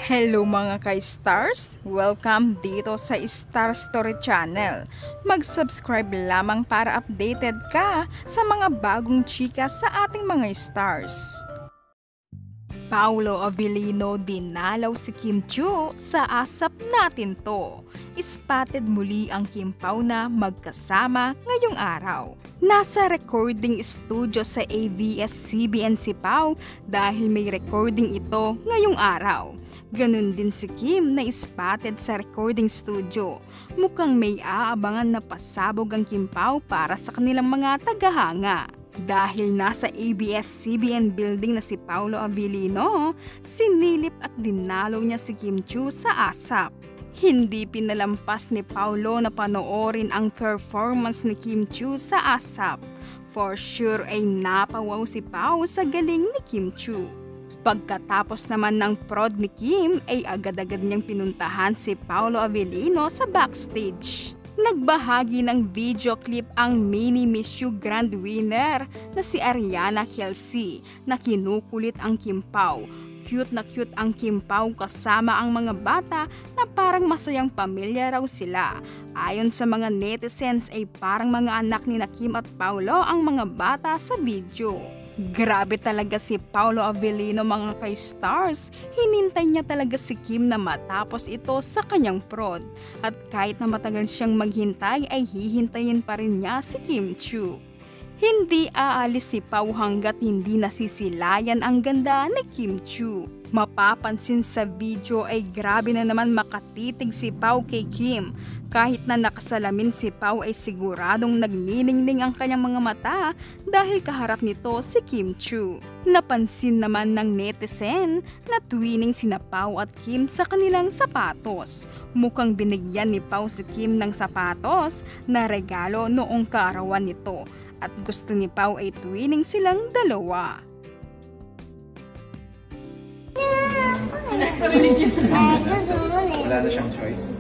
Hello mga ka-stars! Welcome dito sa Star Story Channel. Mag-subscribe lamang para updated ka sa mga bagong chika sa ating mga stars. Paolo Avellino dinalaw si Kim Chiu sa Asap Natin To. Spotted muli ang Kim Pao na magkasama ngayong araw. Nasa recording studio sa ABS-CBN si Pao dahil may recording ito ngayong araw. Ganun din si Kim na spotted sa recording studio. Mukhang may aabangan na pasabog ang Kim Pao para sa kanilang mga tagahanga. Dahil nasa ABS-CBN building na si Paolo Avellino, sinilip at dinalaw niya si Kim Chiu sa Asap. Hindi pinalampas ni Paolo na panoorin ang performance ni Kim Chiu sa Asap. For sure ay napawaw si Pao sa galing ni Kim Chiu. Pagkatapos naman ng prod ni Kim ay agad-agad niyang pinuntahan si Paolo Avellino sa backstage. Nagbahagi ng video clip ang mini Miss You Grand Winner na si Ariana Kelsey na kinukulit ang Kim Pao. Cute na cute ang Kim Pao kasama ang mga bata na parang masayang pamilya raw sila. Ayon sa mga netizens ay parang mga anak ni Kim at Paolo ang mga bata sa video. Grabe talaga si Paolo Avellino mga ka-stars. Hinintay niya talaga si Kim na matapos ito sa kanyang prod. At kahit na matagal siyang maghintay ay hihintayin pa rin niya si Kim Chiu. Hindi aalis si Pao hanggat hindi nasisilayan ang ganda ni Kim Chiu. Mapapansin sa video ay grabe na naman makatitig si Pao kay Kim. Kahit na nakasalamin si Pao ay siguradong nagniningning ang kanyang mga mata dahil kaharap nito si Kim Chiu. Napansin naman ng netizen na twinning sina Pao at Kim sa kanilang sapatos. Mukhang binigyan ni Pao si Kim ng sapatos na regalo noong kaarawan nito at gusto ni Pao ay twinning silang dalawa. Wala na siyang choice.